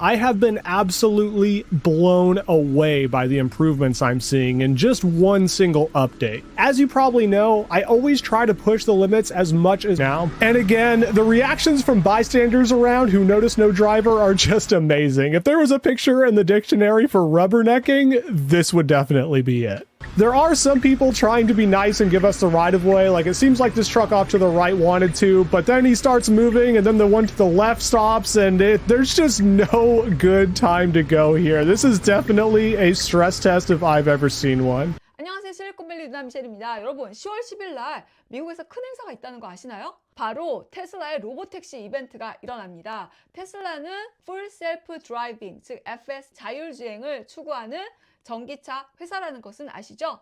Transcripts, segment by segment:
I have been absolutely blown away by the improvements I'm seeing in just one single update. As you probably know, I always try to push the limits as much as now. And again, the reactions from bystanders around who notice no driver are just amazing. If there was a picture in the dictionary for rubbernecking, this would definitely be it. There are some people trying to be nice and give us the right of way. Like, it seems like this truck off to the right wanted to, but then he starts moving and then the one to the left stops, and there's just no good time to go here. This is definitely a stress test if I've ever seen one. 안녕하세요. 실리콘밸리 누나 미셸입니다. 여러분, 10월 10일 날 미국에서 큰 행사가 있다는 거 아시나요? 바로 테슬라의 로보택시 이벤트가 일어납니다. 테슬라는 Full Self Driving, 즉 FS 자율주행을 추구하는 전기차 회사라는 것은 아시죠?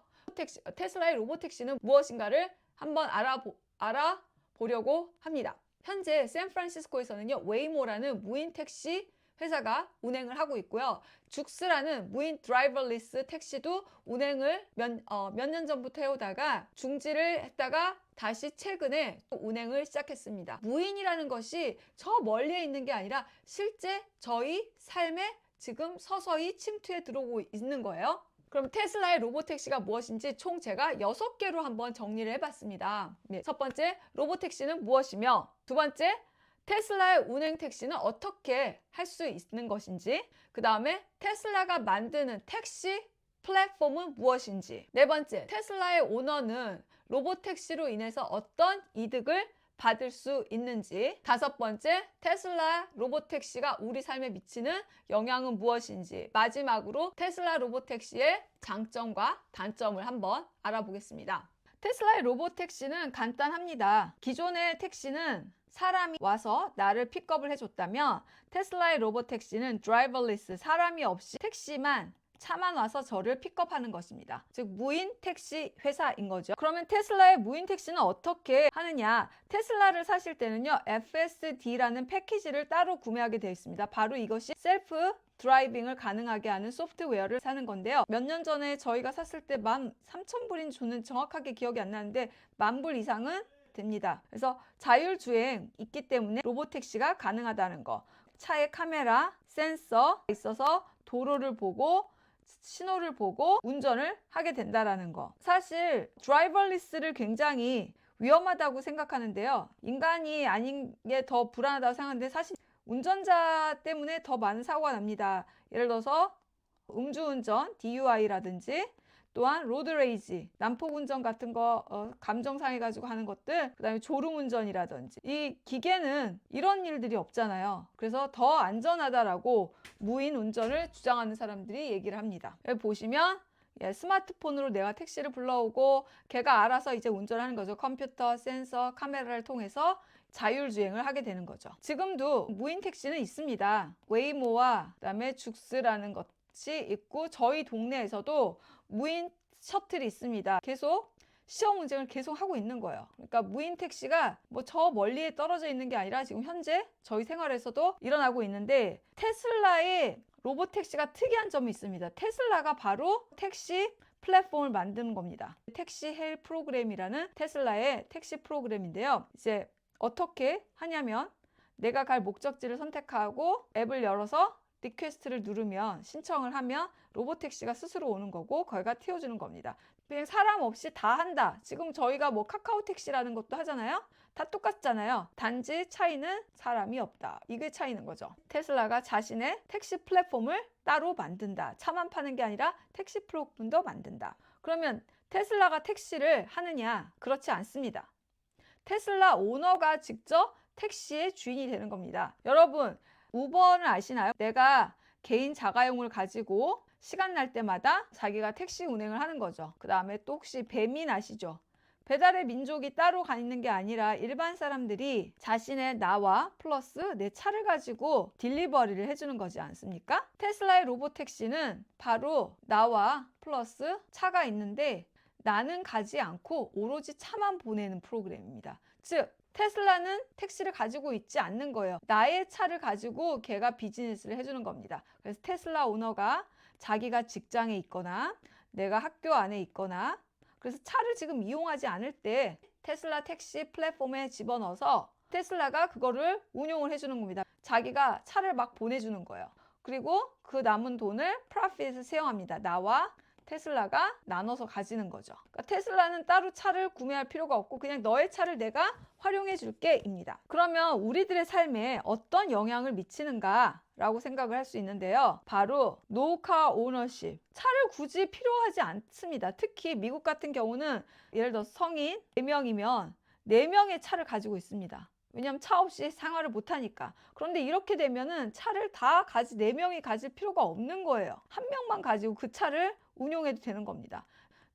테슬라의 로보택시는 무엇인가를 한번 알아보려고 합니다. 현재 샌프란시스코에서는요, 웨이모라는 무인 택시 회사가 운행을 하고 있고요. 죽스라는 무인 드라이버리스 택시도 운행을 몇 년 전부터 해오다가 중지를 했다가 다시 최근에 운행을 시작했습니다. 무인이라는 것이 저 멀리에 있는 게 아니라 실제 저희 삶에 지금 서서히 침투해 들어오고 있는 거예요. 그럼 테슬라의 로보택시가 무엇인지 총 제가 6개로 한번 정리를 해봤습니다. 네, 첫 번째, 로보택시는 무엇이며, 두 번째, 테슬라의 운행 택시는 어떻게 할 수 있는 것인지, 그 다음에 테슬라가 만드는 택시 플랫폼은 무엇인지, 네 번째, 테슬라의 오너는 로보택시로 인해서 어떤 이득을 받을 수 있는지, 다섯 번째, 테슬라 로보택시가 우리 삶에 미치는 영향은 무엇인지, 마지막으로 테슬라 로보택시의 장점과 단점을 한번 알아보겠습니다. 테슬라의 로보택시는 간단합니다. 기존의 택시는 사람이 와서 나를 픽업을 해줬다면, 테슬라의 로보택시는 드라이버리스, 사람이 없이 택시만, 차만 와서 저를 픽업하는 것입니다. 즉 무인 택시 회사인 거죠. 그러면 테슬라의 무인 택시는 어떻게 하느냐? 테슬라를 사실 때는요, FSD라는 패키지를 따로 구매하게 되어 있습니다. 바로 이것이 셀프 드라이빙을 가능하게 하는 소프트웨어를 사는 건데요. 몇 년 전에 저희가 샀을 때 13,000불인지 저는 정확하게 기억이 안 나는데 10,000불 이상은 됩니다. 그래서 자율주행 있기 때문에 로보택시가 가능하다는 거. 차에 카메라, 센서 있어서 도로를 보고 신호를 보고 운전을 하게 된다라는 거. 사실 드라이버리스를 굉장히 위험하다고 생각하는데요. 인간이 아닌 게 더 불안하다고 생각하는데 사실 운전자 때문에 더 많은 사고가 납니다. 예를 들어서 음주운전, DUI라든지 또한 로드레이지, 난폭운전 같은 거 감정상해가지고 하는 것들, 그 다음에 졸음운전이라든지, 이 기계는 이런 일들이 없잖아요. 그래서 더 안전하다라고 무인 운전을 주장하는 사람들이 얘기를 합니다. 여기 보시면 스마트폰으로 내가 택시를 불러오고 걔가 알아서 이제 운전하는 거죠. 컴퓨터, 센서, 카메라를 통해서 자율주행을 하게 되는 거죠. 지금도 무인 택시는 있습니다. 웨이모와 그다음에 죽스라는 것이 있고, 저희 동네에서도 무인 셔틀이 있습니다. 계속 시험 운행을 계속 하고 있는 거예요. 그러니까 무인 택시가 뭐 저 멀리에 떨어져 있는 게 아니라 지금 현재 저희 생활에서도 일어나고 있는데, 테슬라의 로보택시가 특이한 점이 있습니다. 테슬라가 바로 택시 플랫폼을 만드는 겁니다. 택시 헬 프로그램이라는 테슬라의 택시 프로그램인데요. 이제 어떻게 하냐면, 내가 갈 목적지를 선택하고 앱을 열어서 리퀘스트를 누르면, 신청을 하면 로보택시가 스스로 오는 거고 거기가 태워주는 겁니다. 그냥 사람 없이 다 한다. 지금 저희가 뭐 카카오 택시라는 것도 하잖아요. 다 똑같잖아요. 단지 차이는 사람이 없다. 이게 차이는 거죠. 테슬라가 자신의 택시 플랫폼을 따로 만든다. 차만 파는 게 아니라 택시 플랫폼도 만든다. 그러면 테슬라가 택시를 하느냐? 그렇지 않습니다. 테슬라 오너가 직접 택시의 주인이 되는 겁니다. 여러분, 우버는 아시나요? 내가 개인 자가용을 가지고 시간 날 때마다 자기가 택시 운행을 하는 거죠. 그 다음에 또 혹시 배민 아시죠? 배달의 민족이 따로 가 있는 게 아니라 일반 사람들이 자신의 나와 플러스 내 차를 가지고 딜리버리를 해주는 거지 않습니까? 테슬라의 로보택시는 바로 나와 플러스 차가 있는데 나는 가지 않고 오로지 차만 보내는 프로그램입니다. 즉 테슬라는 택시를 가지고 있지 않는 거예요. 나의 차를 가지고 걔가 비즈니스를 해주는 겁니다. 그래서 테슬라 오너가 자기가 직장에 있거나 내가 학교 안에 있거나, 그래서 차를 지금 이용하지 않을 때 테슬라 택시 플랫폼에 집어넣어서 테슬라가 그거를 운용을 해주는 겁니다. 자기가 차를 막 보내주는 거예요. 그리고 그 남은 돈을 프로핏에 사용합니다. 나와 테슬라가 나눠서 가지는 거죠. 그러니까 테슬라는 따로 차를 구매할 필요가 없고 그냥 너의 차를 내가 활용해 줄게 입니다. 그러면 우리들의 삶에 어떤 영향을 미치는가 라고 생각을 할 수 있는데요. 바로 No Car Ownership. 차를 굳이 필요하지 않습니다. 특히 미국 같은 경우는 예를 들어 성인 4명이면 4명의 차를 가지고 있습니다. 왜냐하면 차 없이 생활을 못하니까. 그런데 이렇게 되면은 차를 다 4명이 가질 필요가 없는 거예요. 한 명만 가지고 그 차를 운용해도 되는 겁니다.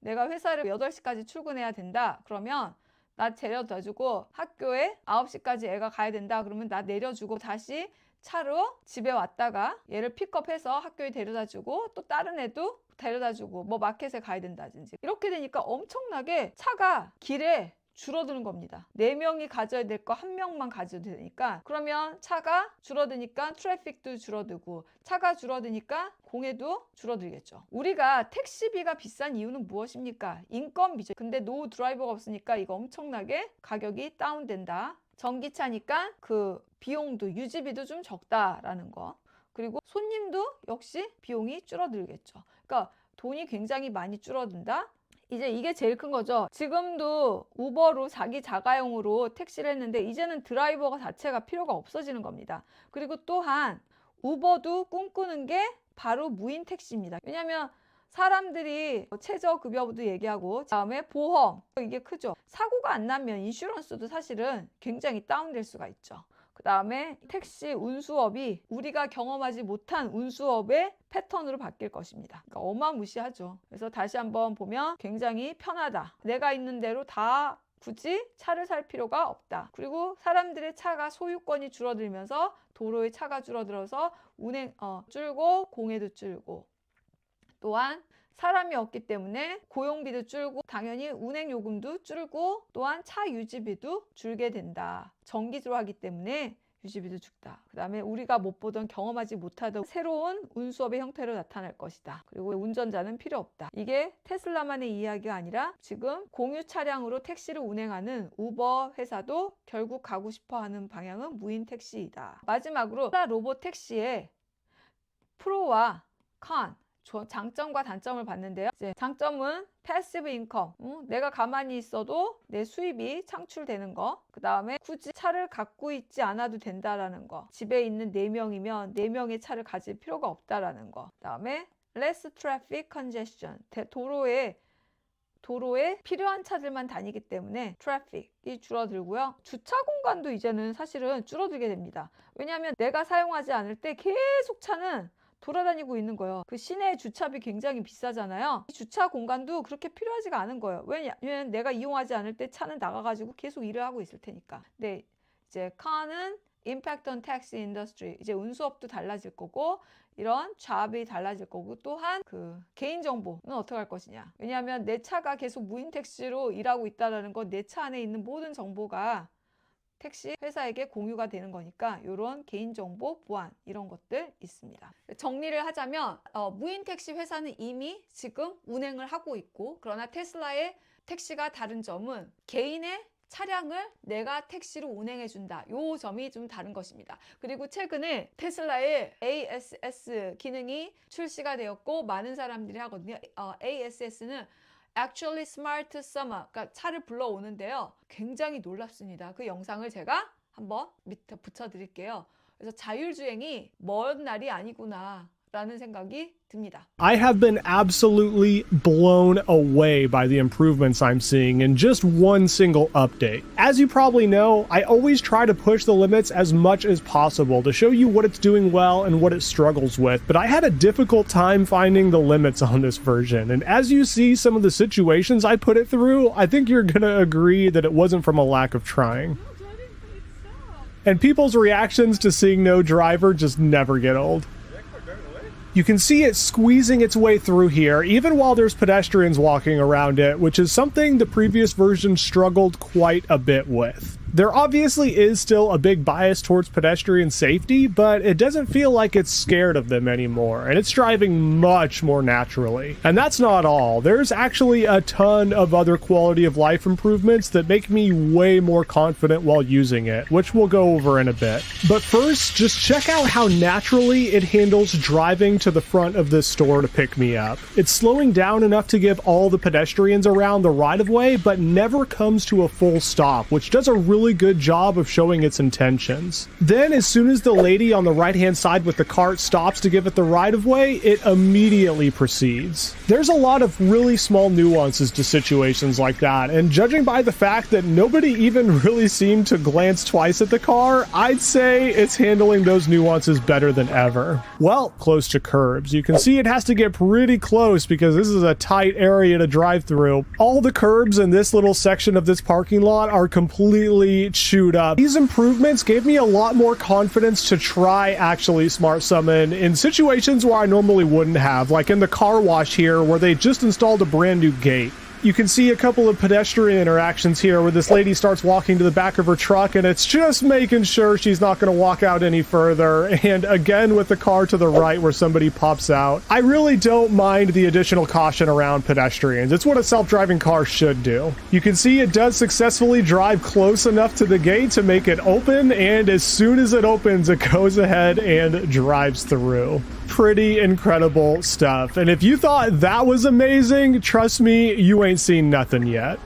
내가 회사를 8시까지 출근해야 된다. 그러면 나 데려다주고 학교에 9시까지 애가 가야 된다. 그러면 나 내려주고 다시 차로 집에 왔다가 얘를 픽업해서 학교에 데려다주고 또 다른 애도 데려다주고 뭐 마켓에 가야 된다든지. 이렇게 되니까 엄청나게 차가 길에 줄어드는 겁니다. 4명이 가져야 될 거 1명만 가져도 되니까 그러면 차가 줄어드니까 트래픽도 줄어들고 차가 줄어드니까 공해도 줄어들겠죠. 우리가 택시비가 비싼 이유는 무엇입니까? 인건비죠. 근데 노 드라이버가 없으니까 이거 엄청나게 가격이 다운된다. 전기차니까 그 비용도 유지비도 좀 적다라는 거. 그리고 손님도 역시 비용이 줄어들겠죠. 그러니까 돈이 굉장히 많이 줄어든다. 이제 이게 제일 큰 거죠. 지금도 우버로 자기 자가용으로 택시를 했는데 이제는 드라이버가 자체가 필요가 없어지는 겁니다. 그리고 또한 우버도 꿈꾸는 게 바로 무인 택시입니다. 왜냐하면 사람들이 최저급여도 얘기하고 다음에 보험 이게 크죠. 사고가 안 나면 인슈런스도 사실은 굉장히 다운될 수가 있죠. 그 다음에 택시 운수업이 우리가 경험하지 못한 운수업의 패턴으로 바뀔 것입니다. 그러니까 어마무시하죠. 그래서 다시 한번 보면 굉장히 편하다. 내가 있는 대로 다 굳이 차를 살 필요가 없다. 그리고 사람들의 차가 소유권이 줄어들면서 도로의 차가 줄어들어서 운행 줄고 공해도 줄고 또한 사람이 없기 때문에 고용비도 줄고 당연히 운행 요금도 줄고 또한 차 유지비도 줄게 된다. 전기주로 하기 때문에 유지비도 죽다. 그 다음에 우리가 못 보던 경험하지 못하던 새로운 운수업의 형태로 나타날 것이다. 그리고 운전자는 필요 없다. 이게 테슬라만의 이야기가 아니라 지금 공유 차량으로 택시를 운행하는 우버 회사도 결국 가고 싶어하는 방향은 무인 택시이다. 마지막으로 로봇 택시의 프로와 컨 장점과 단점을 봤는데요. 이제 장점은 패시브 인컴. 내가 가만히 있어도 내 수입이 창출되는 거. 그 다음에 굳이 차를 갖고 있지 않아도 된다라는 거. 집에 있는 4명이면 4명의 차를 가질 필요가 없다라는 거. 그 다음에 less traffic congestion. 도로에 필요한 차들만 다니기 때문에 트래픽이 줄어들고요. 주차 공간도 이제는 사실은 줄어들게 됩니다. 왜냐하면 내가 사용하지 않을 때 계속 차는 돌아다니고 있는 거예요. 그 시내 주차비 굉장히 비싸잖아요. 주차 공간도 그렇게 필요하지가 않은 거예요. 왜냐면 내가 이용하지 않을 때 차는 나가가지고 계속 일을 하고 있을 테니까. 네, 이제 카는 impact on taxi industry. 이제 운수업도 달라질 거고 이런 잡이 달라질 거고 또한 그 개인정보는 어떻게 할 것이냐. 왜냐하면 내 차가 계속 무인 택시로 일하고 있다는 건 내 차 안에 있는 모든 정보가 택시 회사에게 공유가 되는 거니까 이런 개인정보 보안 이런 것들 있습니다. 정리를 하자면 무인 택시 회사는 이미 지금 운행을 하고 있고 그러나 테슬라의 택시가 다른 점은 개인의 차량을 내가 택시로 운행해준다. 이 점이 좀 다른 것입니다. 그리고 최근에 테슬라의 ASS 기능이 출시가 되었고 많은 사람들이 하거든요. ASS는 Actually Smart Summer, 그러니까 차를 불러오는데요. 굉장히 놀랍습니다. 그 영상을 제가 한번 밑에 붙여드릴게요. 그래서 자율주행이 먼 날이 아니구나 라는 생각이 듭니다. I have been absolutely blown away by the improvements I'm seeing in just one single update. As you probably know, I always try to push the limits as much as possible to show you what it's doing well and what it struggles with, but I had a difficult time finding the limits on this version. And as you see some of the situations I put it through, I think you're gonna agree that it wasn't from a lack of trying. And people's reactions to seeing no driver just never get old. You can see it squeezing its way through here, even while there's pedestrians walking around it, which is something the previous version struggled quite a bit with. There obviously is still a big bias towards pedestrian safety, but it doesn't feel like it's scared of them anymore, and it's driving much more naturally. And that's not all. There's actually a ton of other quality of life improvements that make me way more confident while using it, which we'll go over in a bit. But first, just check out how naturally it handles driving to the front of this store to pick me up. It's slowing down enough to give all the pedestrians around the right-of-way, but never comes to a full stop, which does a really good job of showing its intentions. Then, as soon as the lady on the right-hand side with the cart stops to give it the right-of-way, it immediately proceeds. There's a lot of really small nuances to situations like that, and judging by the fact that nobody even really seemed to glance twice at the car, I'd say it's handling those nuances better than ever. Well, close to curbs. You can see it has to get pretty close because this is a tight area to drive through. All the curbs in this little section of this parking lot are completely chewed up. These improvements gave me a lot more confidence to try actually smart summon in situations where I normally wouldn't have, like in the car wash here where they just installed a brand new gate. You can see a couple of pedestrian interactions here where this lady starts walking to the back of her truck and it's just making sure she's not going to walk out any further. And again with the car to the right where somebody pops out. I really don't mind the additional caution around pedestrians. It's what a self-driving car should do. You can see it does successfully drive close enough to the gate to make it open, and as soon as it opens, it goes ahead and drives through. Pretty incredible stuff. And if you thought that was amazing, trust me, you ain't seen nothing yet.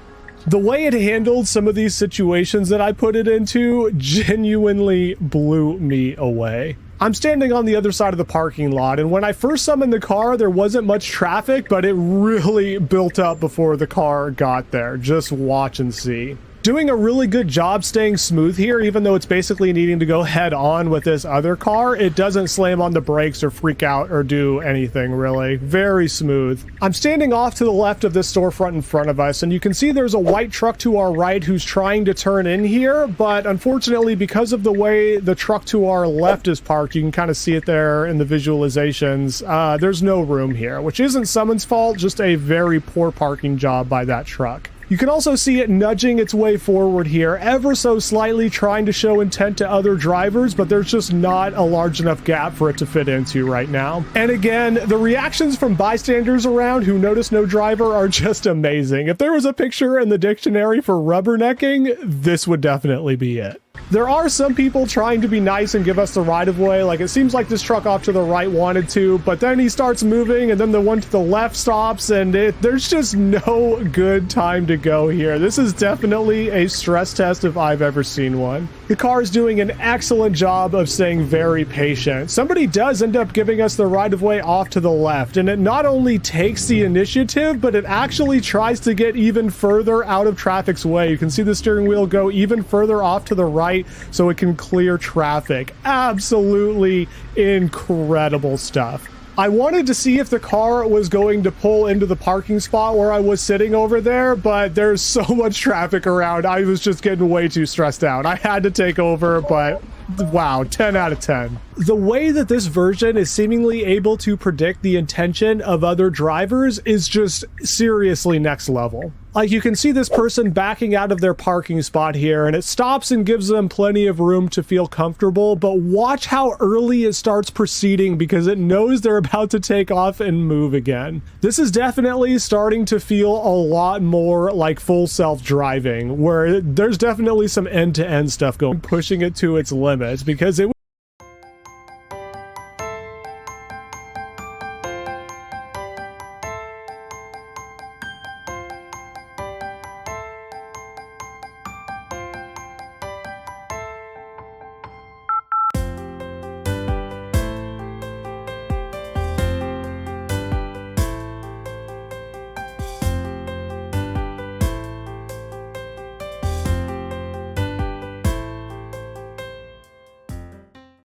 The way it handled some of these situations that I put it into genuinely blew me away. I'm standing on the other side of the parking lot, and when I first summoned the car, there wasn't much traffic, but it really built up before the car got there. Just watch and see. Doing a really good job staying smooth here, even though it's basically needing to go head on with this other car. It doesn't slam on the brakes or freak out or do anything really. Very smooth. I'm standing off to the left of this storefront in front of us, and you can see there's a white truck to our right who's trying to turn in here, but unfortunately because of the way the truck to our left is parked, you can kind of see it there in the visualizations, there's no room here, which isn't Summon's fault, just a very poor parking job by that truck. You can also see it nudging its way forward here, ever so slightly trying to show intent to other drivers, but there's just not a large enough gap for it to fit into right now. And again, the reactions from bystanders around who notice no driver are just amazing. If there was a picture in the dictionary for rubbernecking, this would definitely be it. There are some people trying to be nice and give us the right-of-way, like it seems like this truck off to the right wanted to, but then he starts moving and then the one to the left stops, and there's just no good time to go here. This is definitely a stress test if I've ever seen one. The car is doing an excellent job of staying very patient. Somebody does end up giving us the right-of-way off to the left, and it not only takes the initiative, but it actually tries to get even further out of traffic's way. You can see the steering wheel go even further off to the right so it can clear traffic. Absolutely incredible stuff. I wanted to see if the car was going to pull into the parking spot where I was sitting over there, but there's so much traffic around. I was just getting way too stressed out. I had to take over, but wow, 10 out of 10. The way that this version is seemingly able to predict the intention of other drivers is just seriously next level. Like, you can see this person backing out of their parking spot here, and it stops and gives them plenty of room to feel comfortable, but watch how early it starts proceeding because it knows they're about to take off and move again. This is definitely starting to feel a lot more like full self-driving, where there's definitely some end-to-end stuff going, pushing it to its limits, because it